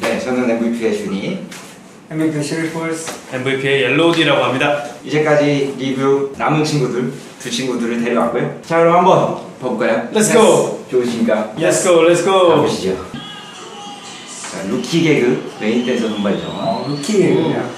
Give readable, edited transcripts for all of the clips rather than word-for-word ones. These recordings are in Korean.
네, 저는 MVP의 준이, MVP 실폴스, MVP의 옐로우디라고 합니다. 이제까지 리뷰 남은 친구들, 두 친구들을 데려왔고요. 자, 그럼 한번 봐볼까요? Let's go! 좋으신가? Let's go, let's go! 가보시죠. 자, 루키 개그 메인 댄서 선발전. 루키 개그야.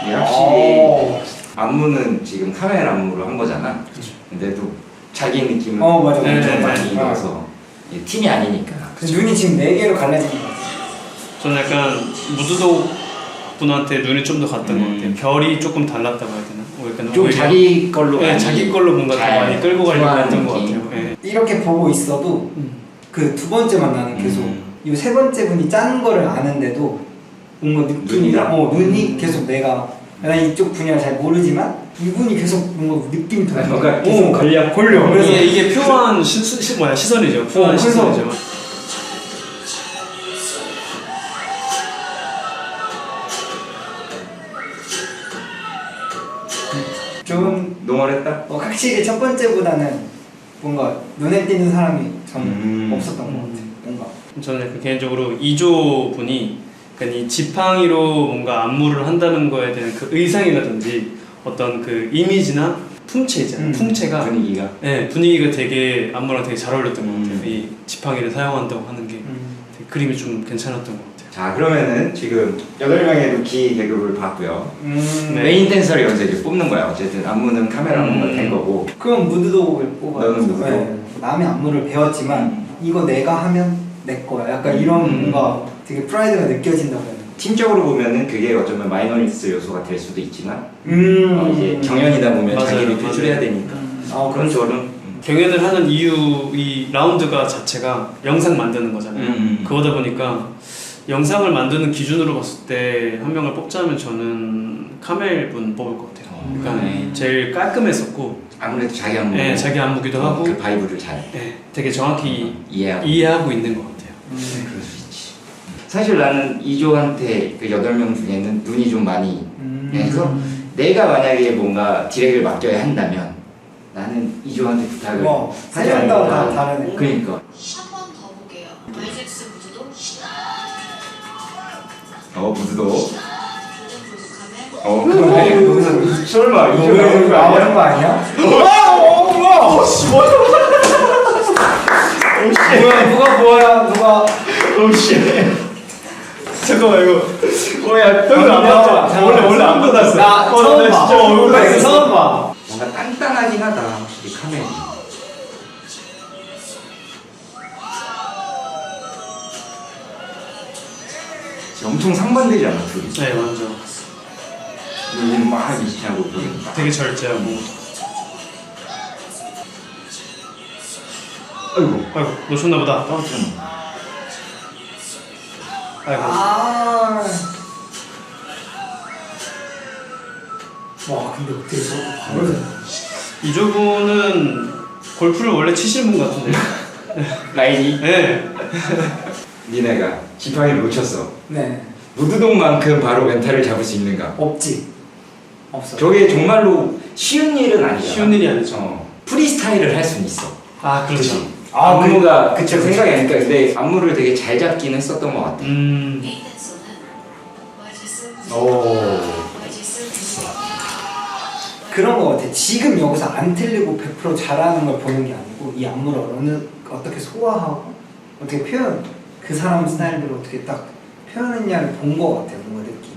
이게 확실히 안무는 지금 카메라 안무로 한 거잖아. 근데도 자기 느낌을 맞아. 엄청 많이 네. 넣어서 이게 팀이 아니니까. 그래서 눈이 지금 4개로 갈라진 것 같아. 저는 약간 무드독 분한테 눈이 좀 더 갔던 것 같아요. 결이 조금 달랐다고 해야 되나? 약간 좀 오히려- 자기 걸로 네, 자기 걸로 뭔가 더 잘 많이 끌고 가려고 좋아하는 했던 것 느낌. 같아요. 네. 이렇게 보고 있어도 그 두 번째 만나는 계속 이 세 번째 분이 짠 거를 아는데도 뭔가 느낌이 눈이 계속 내가 이쪽 분야를 잘 모르지만 이분이 계속 뭔가 느낌이 더 뭔가 계속 계속 걸려. 그래서 이게 표한 시선이죠. 표한 그래서- 시선이죠. 좀 노멀했다. 확실히 첫 번째보다는 뭔가 눈에 띄는 사람이 전 없었던 것 같아. 뭔가 저는 약간 개인적으로 이조 분이 약간 이 지팡이로 뭔가 안무를 한다는 거에 대한 그 의상이라든지 어떤 그 이미지나 풍채 있잖아요. 풍채가 분위기가. 네, 분위기가 되게 안무랑 되게 잘 어울렸던 것 같아요. 이 지팡이를 사용한다고 하는 게 되게 그림이 좀 괜찮았던 것 같아요. 자, 그러면은 지금 8명의 루키 개그를 봤고요. 네. 메인 댄서를 여기서 이제 뽑는 거야. 어쨌든 안무는 카메라 안무가 된 거고. 그럼 무드독을 뽑아요. 너는 무드독? 네. 남의 안무를 배웠지만 이거 내가 하면 내 거야. 약간 이런 뭔가 되게 프라이드가 느껴진다고 해야 되나? 팀적으로 보면은 그게 어쩌면 마이너리스 요소가 될 수도 있지만 이제 경연이다 보면 맞아요, 자기를 맞아요. 표출해야 되니까 그런 쪽은 경연을 하는 이유 이 라운드가 자체가 영상 만드는 거잖아요. 그거다 보니까 영상을 만드는 기준으로 봤을 때 한 명을 뽑자면 저는 카멜 분 뽑을 것 같아요. 그러니까 제일 깔끔했었고 아무래도 자기 안무, 네, 자기 안무기도 하고 그 바이브를 잘 네, 되게 정확히 이해하고 있는 것 같아요. 그럴 수 있지. 사실 나는 이조한테 그 8명 중에는 눈이 좀 많이 해서 내가 만약에 뭔가 디렉을 맡겨야 한다면 나는 이조한테 부탁을 하지 세명 다 않을까. 다르네. 그러니까 한 번 더 볼게요. YX 무드도 무드도 조금 부족하면 그래. 설마 이조 왜 나오는 거 나오는 거 아니야? 아니야? 누가 오씨. 잠깐만 이거 야, 형들 안 봤죠? 원래 안 받았어. 나 처음 나 봐. 진짜 얼굴 나 이거 봤어. 처음 봐. 뭔가 단단하긴 하다 확실히 카멜이. 진짜 엄청 상반되지 않아 둘이? 네 완전 여기는 막 미치하고 여기는 막. 되게 절제하고 아이고 아이고 놓쳤나보다. 떨어뜨렸네. 아이고 와 근데 어떻게 저거 바로 되나? 이조분은 골프를 원래 치시는 분 같은데. 라인이 네. 니네가 지팡이를 놓쳤어. 네 무드동만큼 바로 멘탈을 잡을 수 있는가? 없지. 없어. 저게 정말로 쉬운 일은 아니잖아. 쉬운 일이 아니죠. 프리스타일을 할 수는 있어. 아 그렇죠. 그치? 안무가 그쵸 생각이 안 나니까 근데 안무를 되게 잘 잡긴 했었던 것 같아. 메인 댄서는 YX 오. YX 그런 거 같아. 지금 여기서 안 틀리고 100% 잘하는 걸 보는 게 아니고 이 안무를 어떻게 소화하고 어떻게 표현 그 사람 스타일대로 어떻게 딱 표현했냐를 본 거 같아. 뭔가 느낌.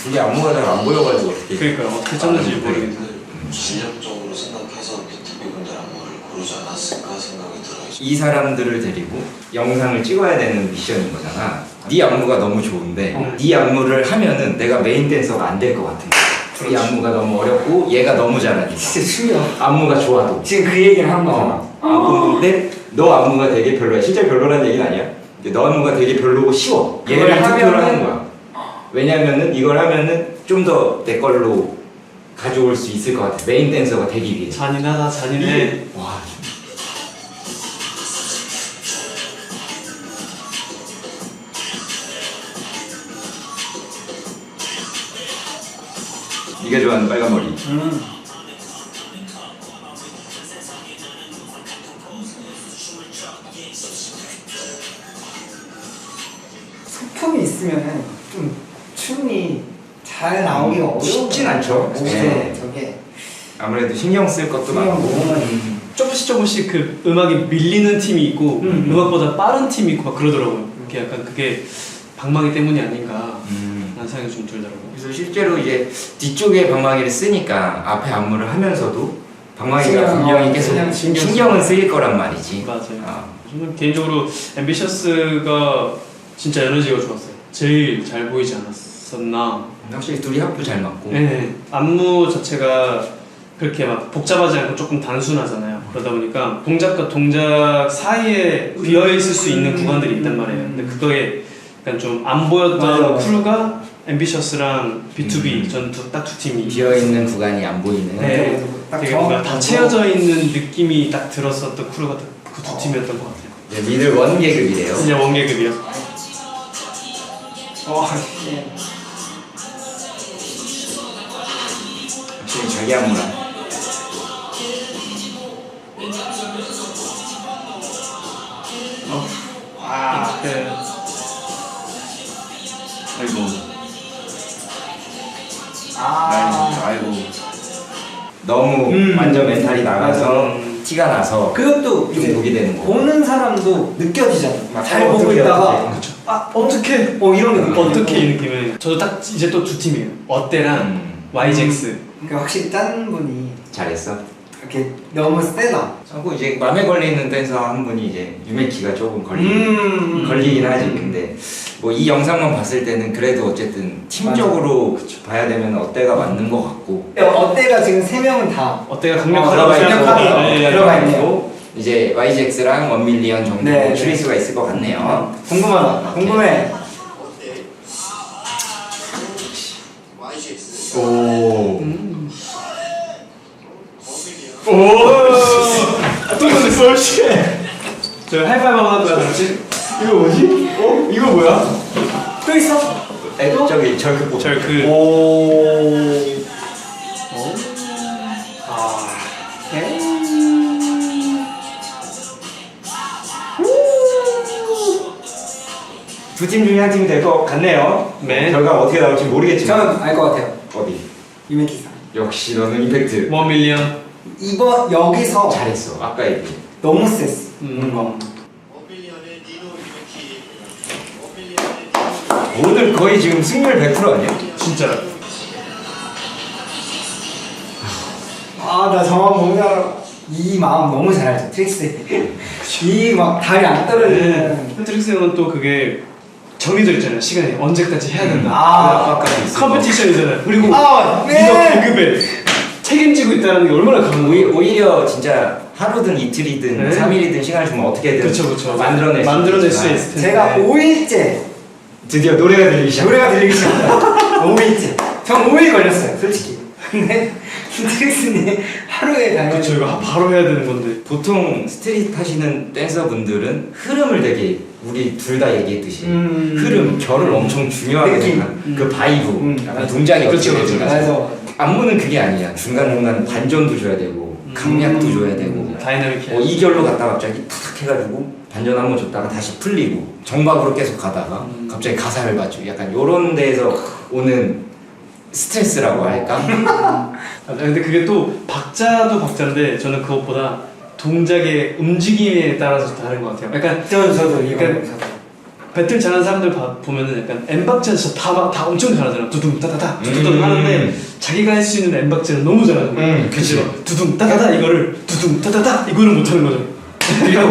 이게 안무가 잘 안 보여가지고 어떻게. 그러니까 어떻게 짰는지 모르겠어요. 실력적으로 생각해서 BTV 분들 안무를 고르지 않았을까 생각이 들어요. 이 사람들을 데리고 영상을 찍어야 되는 미션인 거잖아. 네 안무가 너무 좋은데 네 안무를 하면은 내가 메인 댄서가 안 될 것 같아. 이 안무가 너무 어렵고 얘가 너무 잘하니까. 진짜 충격. 안무가 좋아도. 지금 그 얘기를 한 거잖아. 근데 너 안무가 되게 별로야. 실제 별로라는 얘기는 아니야. 근데 너 안무가 되게 별로고 쉬워. 그걸 얘를 투표를 하면은- 하는 거야. 왜냐면은 이걸 하면은 좀 더 내 걸로 가져올 수 있을 것 같아. 메인 댄서가 되기 위해. 잔인하다 잔인해. 와. 네가 좋아하는 빨간 머리. 소품이 있으면은 좀 춤이 잘 나오기가 어려워. 쉽진 않죠. 네. 저게 아무래도 신경 쓸 것도 많고. 조금씩 그 음악이 밀리는 팀이 있고 음악보다 빠른 팀이 있고 막 그러더라고요. 그게 약간 그게 방망이 때문이 아닌가 라는 생각이 좀 들더라고요. 그래서 실제로 이제 뒤쪽에 방망이를 쓰니까 앞에 안무를 하면서도 방망이가 분명히 계속 신경은 쓰일 거란 말이지. 맞아요. 저는 개인적으로 앰비셔스가 진짜 에너지가 좋았어요. 제일 잘 보이지 않았었나. 확실히 둘이 합도 잘 맞고. 네. 안무 자체가 그렇게 막 복잡하지 않고 조금 단순하잖아요. 그러다 보니까 동작과 동작 사이에 비어 있을 수 있는 구간들이 있단 말이에요. 근데 그거에 약간 좀 안 보였던 맞아. 크루가 앰비셔스랑 B2B 전 딱 두 팀이 비어 있는 구간이 안 보이는. 네. 딱 되게 뭔가 정확한 다 채워져 있는 느낌이 딱 들었었던 크루가 그 두 팀이었던 것 같아요. 네, 미들 원 계급이래요. 그냥 원계급이요. 확실히 자기 안무라. 네. 아이고. 아. 아이고. 너무 완전 멘탈이 나가서 티가 나서 그것도 이제 보게 되는 거. 보는 사람도 느껴지잖아. 잘 어떻게, 보고 있다가 어떻게. 아 어떻게 이런 게 느껴져. 어떻게 이 느낌을 저도 딱 이제 또 두 팀이에요. 어때랑 YJX. 그러니까 확실히 짠 분이 잘했어. 이렇게 너무 세다. 하고 이제 맘에 걸리는 댄서 한 분이 이제 유메키가 조금 걸리긴 하지. 근데 뭐 이 영상만 봤을 때는 그래도 어쨌든 팀적으로 봐야 되면 어때가 맞는 것 같고. 어때가 지금 세 명은 다 어때가 들어가 강력하다고 있고, 생각하고 네, 들어가 네. 있네요. 이제 YGX랑 1밀리언 정도 네, 추릴 네. 수가 있을 것 같네요. 궁금하다. 궁금해. YGX 오. 또 건졌어, 씨. 저 하이파이브 한번 하자. 이거 뭐지? 이거 뭐야? 또 있어? 저기 절그 뽑. 그 오. 두 팀 중에 한 팀이 될 것 같네요. 네. 결과 어떻게 나올지 모르겠지만. 저는 알 것 같아요. 어디? 유메키상. 역시 너는 임팩트. 1밀리언. 이번 여기서 잘했어. 아까 얘기. 너무 셌어. 어빌리언의 니노 유메키 어빌리언의 니노 오늘 거의 지금 승률 100% 아니야? 진짜. 아, 나 정말 뭔가 이 마음 너무 잘 알죠. 트릭스. 이 막 다리 안 떨어지는. 트릭스 형은 또 그게 정해져 있잖아요. 시간이 언제까지 해야 된다. 아까까지 있어. 컴피티션이잖아요. 그리고 아, 네. 이거 계급에 책임지고 있다는 게 얼마나 강한 거예요. 오히려 진짜 하루든 이틀이든 네. 3일이든 시간을 주면 어떻게든 그쵸. 만들어낼 수 있을 텐데. 제가 5일째 드디어 노래가 들리기 시작. 노래가 들리기 시작했어요. 5일째. 전 5일 걸렸어요, 솔직히. 근데 트릭스님 하루에 당연히. 그쵸, 이거 바로 해야 되는 건데. 보통 스트릿 하시는 댄서분들은 흐름을 되게 우리 둘 다 얘기했듯이 흐름, 결을 엄청 중요하게 느낌. 생각하는 그 바이브, 약간 동작이 그쵸, 어떻게 그쵸. 되는가. 맞아. 안무는 그게 아니야. 중간중간 반전도 줘야 되고 강약도 줘야 되고 다이나믹해. 이 결로 갔다가 갑자기 탁 해가지고 반전 한번 줬다가 다시 풀리고 정박으로 계속 가다가 갑자기 가사를 맞추고 약간 요런 데에서 오는 스트레스라고 할까? 맞아. 근데 그게 또 박자도 박자인데 저는 그것보다 동작의 움직임에 따라서 다른 것 같아요. 약간 저도 이거. 그러니까 배틀 잘하는 사람들 보면은 약간 엠박자 다 엄청 잘하잖아. 두둥 따다다 두둥 하는데 자기가 할 수 있는 엠박자는 너무 잘하는 그치. 두둥 따다다 이거를 두둥 따다다 이거를 못하는 거죠. 그리고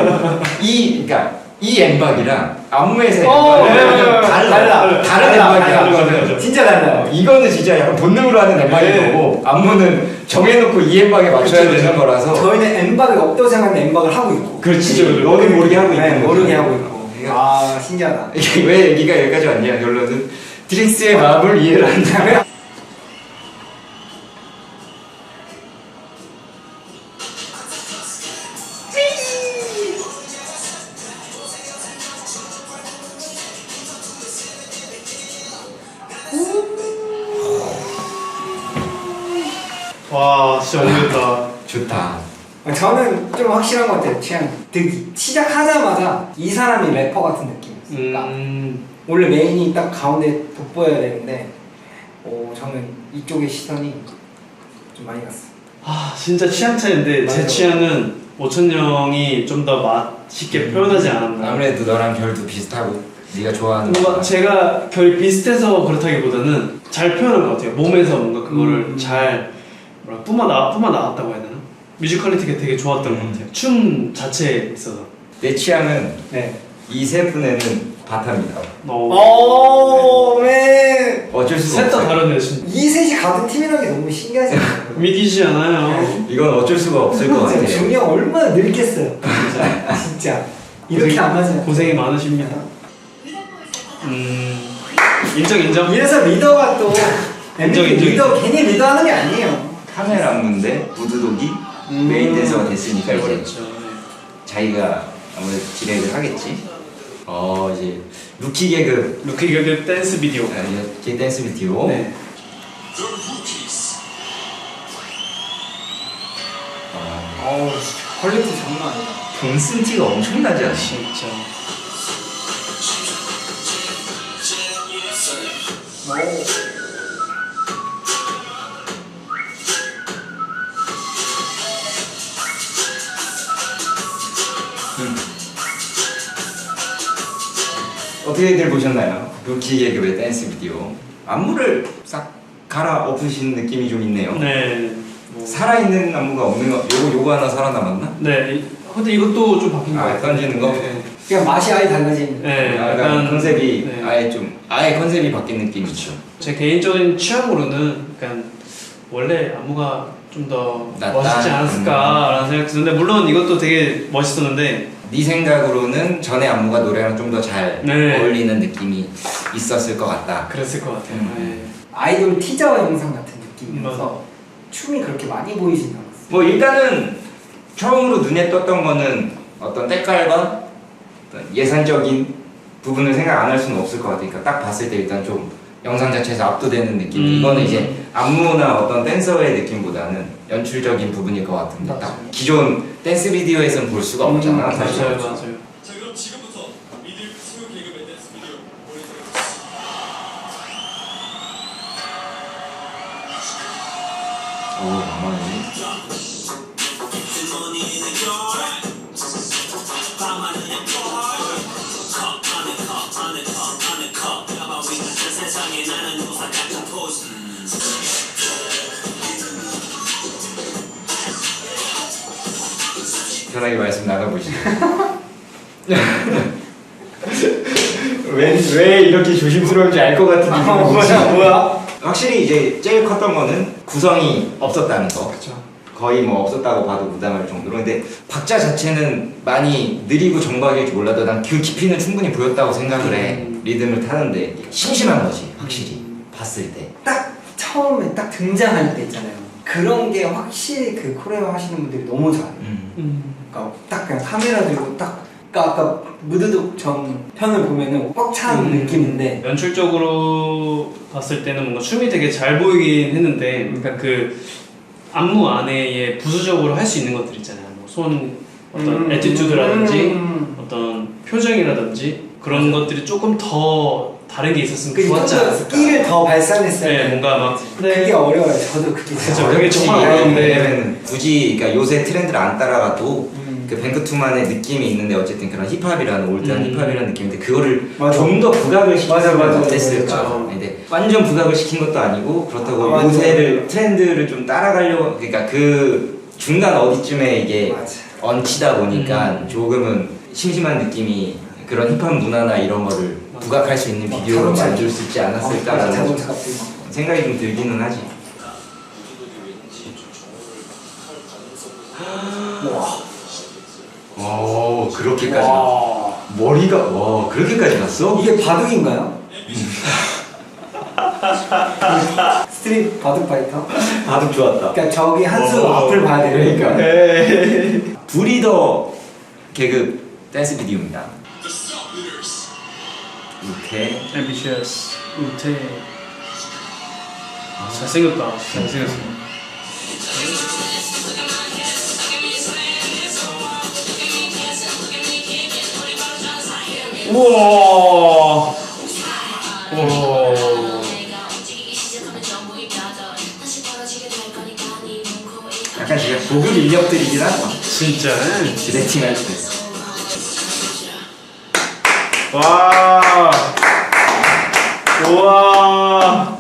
그러니까 이 엠박이랑 안무에서 네, 엠박이랑 다른 엠박이야. 이거는. 진짜 달라요. 이거는 진짜 약간 본능으로 하는 엠박인 네. 거고 안무는 정해놓고 이 엠박에 맞춰야 그쵸, 되는 거라서 저희는 엠박이 없다고 생각하는데 엠박을 하고 있고. 그렇지. 너는 모르게 하고 있는 네, 거지. 모르게 하고 있고. 아, 신기하다. 이게 왜 얘기가 여기까지 왔냐 결론은 트릭스의 마음을 이해를 한다면 와 진짜 모르겠다. 좋다. 저는 좀 확실한 것 같아요. 취향. 되게 시작하자마자 이 사람이 래퍼 같은 느낌이었어요. 그러니까 원래 메인이 딱 가운데 돋보여야 되는데 저는 이쪽의 시선이 좀 많이 갔어요. 아 진짜 취향 차이인데 제 맞아요. 취향은 오천영이 좀 더 맛있게 표현하지 않았나. 아무래도 너랑 결도 비슷하고 네가 좋아하는 뭔가 거. 제가 결이 비슷해서 그렇다기보다는 잘 표현한 것 같아요. 몸에서 뭔가 그거를 잘 뭐라 뿜어나왔다고 해야 되나? 뮤지컬리티가 되게 좋았던 것 같아요. 춤 자체에 있어서. 내 취향은 네. 이 세 분에는 바타입니다. 맨. 어쩔 수가 셋 다 없어요. 다르네요 진짜. 이 셋이 같은 팀이라는 게 너무 신기하지 않아요? 믿기지 않아요. 이건 어쩔 수가 없을 것 같아요. 준이 형 얼마나 늙겠어요. 진짜. 이렇게 안 맞으면. 고생이 많으십니다. 인정. 이래서 리더가 또 인정. 리더 괜히 리더하는 게 아니에요. 카메라 안무인데 무드독이 메인 댄서가 됐으니까 이제 그렇죠. 네. 자기가 아무래도 디렉을 하겠지. 이제 루키 개그 루키 결 댄스 비디오. 이제 댄스 비디오. 네. 퀄리티 장난 아니다. 돈 쓴 티가 엄청나지 않지? 진짜. 어떻게들 보셨나요? 루키 개그의 댄스 비디오. 안무를 싹 갈아엎으신 느낌이 좀 있네요. 네. 살아있는 안무가 없는 거. 요거 하나 살아남았나? 네. 근데 이것도 좀 바뀐 것 같아요. 던지는 거? 네. 그냥 맛이 아예 달라진. 네. 약간 컨셉이 네. 아예 컨셉이 바뀐 느낌이죠. 제 개인적인 취향으로는 약간 원래 안무가 좀 더 낫다. 멋있지 않았을까라는 생각이 드는데 물론 이것도 되게 멋있었는데 네 생각으로는 전에 안무가 노래랑 좀 더 잘 네. 어울리는 느낌이 있었을 것 같다. 그랬을 것 같아요. 네. 아이돌 티저 영상 같은 느낌이어서 춤이 그렇게 많이 보이진 않았어요. 뭐 일단은 처음으로 눈에 떴던 거는 어떤 때깔과 어떤 예산적인 부분을 생각 안 할 수는 없을 것 같으니까 딱 봤을 때 일단 좀 영상 자체에서 압도되는 느낌. 이거는 이제 안무나 어떤 댄서의 느낌보다는 연출적인 부분일 것 같은데 맞아요. 딱 기존 댄스 비디오에서는 볼 수가 없잖아. 사실. 맞아요. 자 그럼 지금부터 미들 스무 개그맨 댄스 비디오 보여드리겠습니다. 만만해. 편하게 말씀 나눠보시죠. 왜 이렇게 조심스러운지 알 것 같은 느낌이 뭐야? 확실히 이제 제일 컸던 거는 구성이 없었다는 거. 그렇죠. 거의 뭐 없었다고 봐도 무담할 정도로. 근데 박자 자체는 많이 느리고 정박일 줄 몰라도 난 그 깊이는 충분히 보였다고 생각을 해. 리듬을 타는데 심심한 거지 확실히 봤을 때. 딱 처음에 딱 등장할 때 있잖아요. 그런 게 확실히 그 코레오 하시는 분들이 너무 잘해요. 그러니까 딱 그냥 카메라 들고 딱 그러니까 아까 무드독 전 편을 보면은 꽉 찬 느낌인데 연출적으로 봤을 때는 뭔가 춤이 되게 잘 보이긴 했는데 그러니까 그 안무 안에 부수적으로 할 수 있는 것들 있잖아요. 뭐 손 어떤 애티튜드라든지 어떤 표정이라든지 그런 것들이 조금 더 다른 게 있었으면 좋았지 좀더 않았을까. 끼를 더 발산했어야 네, 돼. 뭔가 막 그게 어려워요. 저도 그게 그쵸, 그게 정말 어려운데. 왜냐면 굳이 그러니까 요새 트렌드를 안 따라가도 그 뱅크투만의 느낌이 있는데 어쨌든 그런 힙합이라는 올드한 힙합이라는 느낌인데 그거를 맞아. 좀 더 부각을 맞아, 시키면 맞아, 어땠을까. 맞아. 근데 완전 부각을 시킨 것도 아니고 그렇다고 맞아. 요새를 트렌드를 좀 따라가려고 그러니까 그 중간 어디쯤에 이게 맞아. 얹히다 보니까 조금은 심심한 느낌이 그런 힙합 문화나 이런 거를 부각할 수 있는 비디오로 자동차. 만들 수 있지 않았을까라는 자동차 같은 거. 생각이 좀 들기는 하지. 오 그렇게까지 와. 머리가 와 그렇게까지 갔어? 이게 바둑인가요? 스트릿 바둑 파이터? 바둑 좋았다. 그러니까 저기 한 수 앞을 봐야 되니까. 그러니까. 브리더 개그 댄스 비디오입니다. 이렇게 앰비셔스 우태 잘생겼다. 잘생겼어. 우와. 약간 지금 고급 인력들이긴 하다. 진짜. 디렉팅할 때. 와. 우와.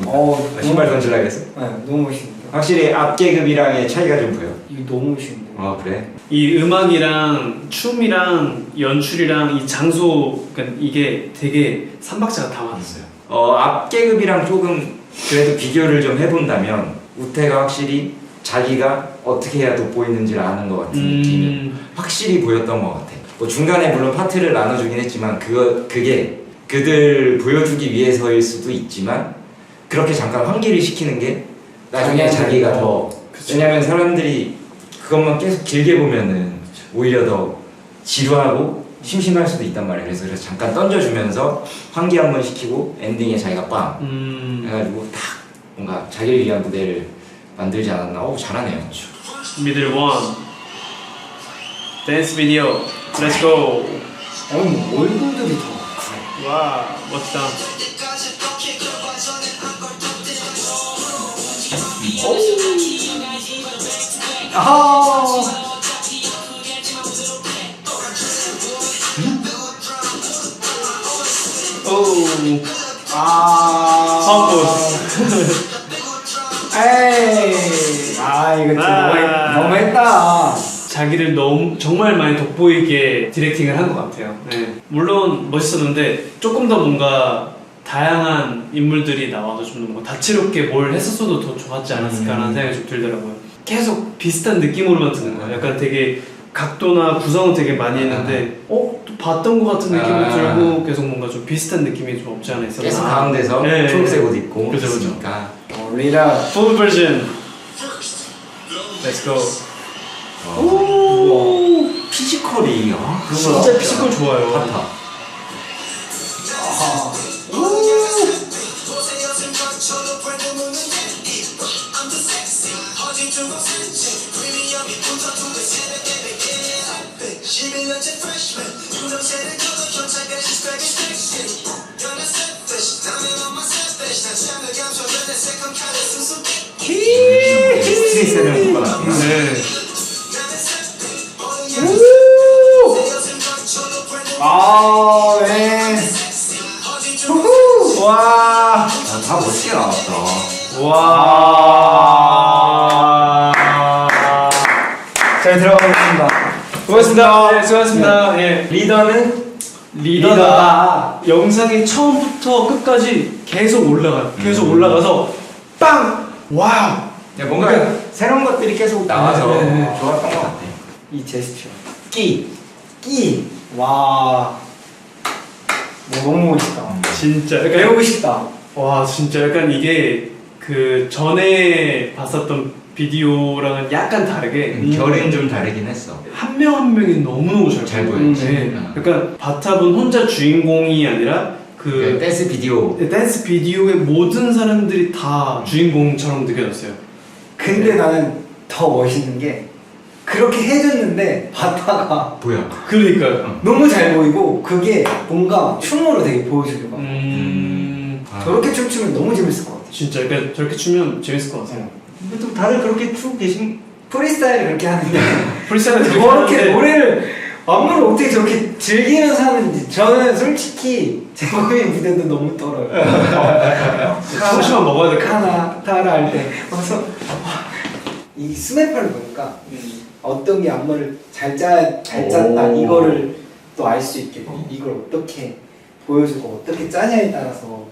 신발 던질라 그랬어? 네, 너무 멋있는데. 확실히 앞계급이랑의 차이가 좀 보여. 이거 너무 멋있는데. 그래? 이 음악이랑 춤이랑 연출이랑 이 장소, 그러니까 이게 되게 삼박자가 다 맞았어요. 앞계급이랑 조금 그래도 비교를 좀 해본다면 우태가 확실히 자기가 어떻게 해야 돋보이는지를 아는 것 같은 느낌이 확실히 보였던 것 같아. 뭐 중간에 물론 파트를 나눠주긴 했지만 그게 그들 보여주기 위해서일 수도 있지만 그렇게 잠깐 환기를 시키는 게 나중에 자기가 더 왜냐면 사람들이 그것만 계속 길게 보면은 오히려 더 지루하고 심심할 수도 있단 말이야. 그래서 잠깐 던져주면서 환기 한번 시키고 엔딩에 자기가 빵 해가지고 딱 뭔가 자기를 위한 무대를 만들지 않았나. 잘하네요. 미들 원 댄스 비디오 렛츠 고. 뭐 얼굴들이 다. 와 멋지다. 아. 오. 아. 에이. 이거 좀 너무했다. 자기를 너무 정말 많이 돋보이게 디렉팅을 한 것 같아요. 네. 물론 멋있었는데 조금 더 뭔가 다양한 인물들이 나와도 좀 뭔가 다채롭게 뭘 했었어도 더 좋았지 않았을까라는 생각이 좀 들더라고요. 계속 비슷한 느낌으로만 드는 거예요. 약간 되게 각도나 구성은 되게 많이 했는데 또 봤던 것 같은 느낌이 들고 계속 뭔가 좀 비슷한 느낌이 좀 없지 않아 있었나. 계속 가운데서 네. 초록색 옷 입고 그죠. 있으니까. 리라. Full version. Let's go. 오, 피지컬이 진짜 피지컬 좋아요. 같아. 스트레스는 누가 나구나. 네. 네. 와. 다 멋지게 나왔다. 와. 잘 들어가겠습니다. 수고하셨습니다. 네, 수고하셨습니다. 예. 리더는 리더다. 영상이 처음부터 끝까지 계속 올라가요. 계속 올라가서 빵! 와우! 뭔가 새로운 것들이 계속 나와서 좋았던 것 같아. 이 제스처. 끼. 와. 너무 멋있다. 진짜 약간 배우고 싶다. 와 진짜 약간 이게 그 전에 봤었던 비디오랑은 약간 다르게 결은 좀 다르긴 했어. 한 명 한 명이 너무너무 잘 보여요. 보였지. 네. 약간 바탑은 혼자 주인공이 아니라 그 댄스 비디오. 댄스 비디오의 모든 사람들이 다 주인공처럼 느껴졌어요. 근데 나는 더 멋있는 게 그렇게 해줬는데 바타가 보여. 그러니까요. 너무 잘 보이고 그게 뭔가 춤으로 되게 보여주려고. 저렇게 춤추면 너무 재밌을 것 같아. 진짜 약간 저렇게 추면 재밌을 것 같아요. 근데 또 다들 그렇게 추고 계신. 프리스타일을 그렇게 하는데 프리스타일은 저렇게 노래를 안무를 어떻게 저렇게 즐기면서 하는지 저는 솔직히 제목의 무대도 너무 떨어요. 소시만 먹어야 될 것 같아요. 하나 타라 할 때 그래서 이 스냅을 보니까 어떤 게 안무를 잘 짰다 이거를 또 알 수 있게 이걸 어떻게 보여주고 어떻게 짜냐에 따라서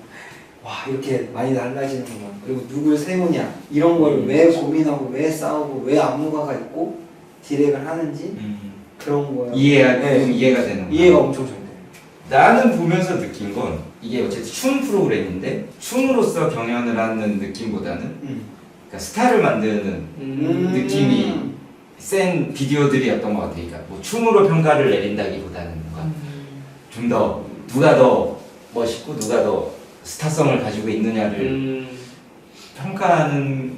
와 이렇게 많이 달라지는구나. 그리고 누굴 세우냐 이런 걸 왜 고민하고 왜 싸우고 왜 안무가가 있고 디렉을 하는지 그런 거야. 이해가 되는. 이해가 엄청 잘 돼. 나는 보면서 느낀 건 이게 어쨌든 춤 프로그램인데 춤으로서 경연을 하는 느낌보다는 그러니까 스타를 만드는 느낌이 센 비디오들이었던 것 같아. 그러니까 뭐 춤으로 평가를 내린다기보다는 뭔가 좀 더 누가 더 멋있고 누가 더 스타성을 가지고 있느냐를 평가하는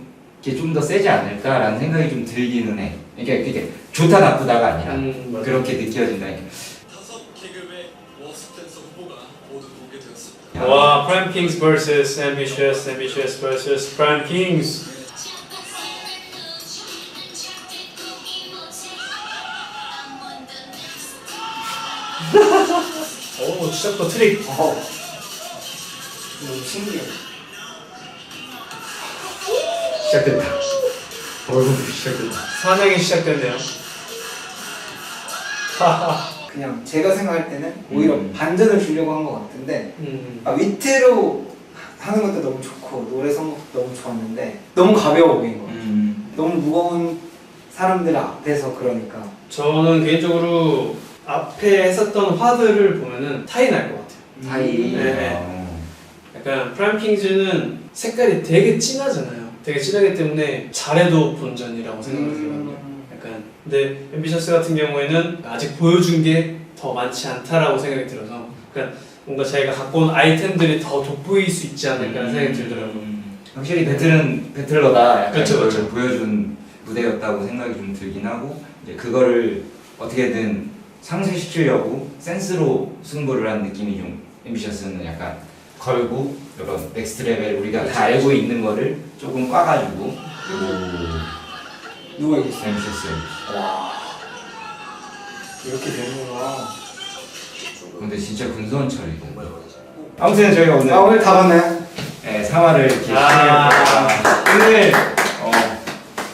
이게 좀 더 세지 않을까라는 생각이 좀 들기는 해. 그러니까 그게 좋다 나쁘다가 아니라 맞아요. 그렇게 느껴진다니까. 5계급의 워스트 댄서 후보가 모두 공개되었습니다. 와, Prime Kings vs Ambitious, Ambitious vs Prime Kings. 오, 시작부터 트릭. 너무 신기해. 시작됐다. 얼굴도 시작됐다. 사냥이 시작됐네요. 그냥 제가 생각할 때는 오히려 반전을 주려고 한 것 같은데 위트로 하는 것도 너무 좋고 노래 선곡도 너무 좋았는데 너무 가벼워 보인 거예요. 너무 무거운 사람들 앞에서 그러니까 저는 개인적으로 앞에 했었던 화들을 보면은 타이 날 것 같아요. 사이. 네. 약간 프라임 킹즈는 색깔이 되게 진하잖아요. 되게 진하기 때문에 잘해도 본전이라고 생각을 들거든요. 약간 근데 앰비셔스 같은 경우에는 아직 보여준 게 더 많지 않다라고 생각이 들어서 그러니까 뭔가 자기가 갖고 온 아이템들이 더 돋보일 수 있지 않을까 생각이 들더라고요. 확실히 배틀은 배틀러다 약간 그쵸, 그걸 그쵸. 보여준 무대였다고 생각이 좀 들긴 하고 이제 그거를 어떻게든 상쇄시키려고 센스로 승부를 한 느낌이 좀 앰비셔스는 약간 걸고 이런 넥스트 레벨 우리가 다 알고 있는 거를 조금 꽈가지고 그리고 누가 이겼어요? 앰비셔스. 이렇게 되는구나. 근데 진짜 근소한 처리고. 아무튼 저희가 오늘 오늘 다 봤나요? 네, 3화를 이렇게 아. 오늘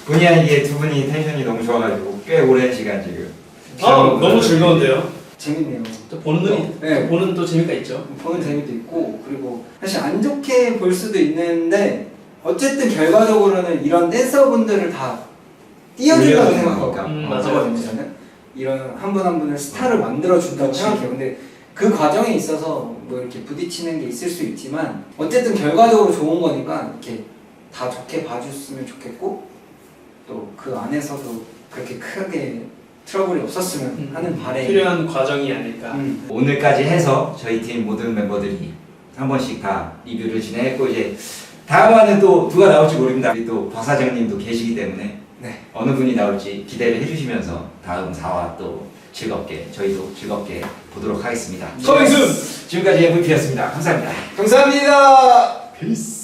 본의 아니게 두 분이 텐션이 너무 좋아가지고 꽤 오랜 시간 지금. 너무 즐거운데요. 재밌네요. 또 보는 눈이 네. 보는 또 재미가 있죠. 보는 재미도 있고 그리고 사실 안 좋게 볼 수도 있는데 어쨌든 결과적으로는 이런 댄서분들을 다 띄워준다고 올려주는 생각하고 거니까. 하거든요. 저는 이런 한 분 한 분을 스타를 만들어준다고 생각해요. 근데 그 과정에 있어서 뭐 이렇게 부딪히는 게 있을 수 있지만 어쨌든 결과적으로 좋은 거니까 이렇게 다 좋게 봐줬으면 좋겠고 또 그 안에서도 그렇게 크게 트러블이 없었으면 하는 바람이 필요한 과정이 아닐까. 오늘까지 해서 저희 팀 모든 멤버들이 한 번씩 다 리뷰를 진행했고 이제 다음 화는 또 누가 나올지 모릅니다. 우리 또 박 사장님도 계시기 때문에 네. 어느 분이 나올지 기대를 해주시면서 다음 4화 또 즐겁게 저희도 즐겁게 보도록 하겠습니다. 커밍 순! 지금까지 MVP였습니다. 감사합니다. 감사합니다. 피스.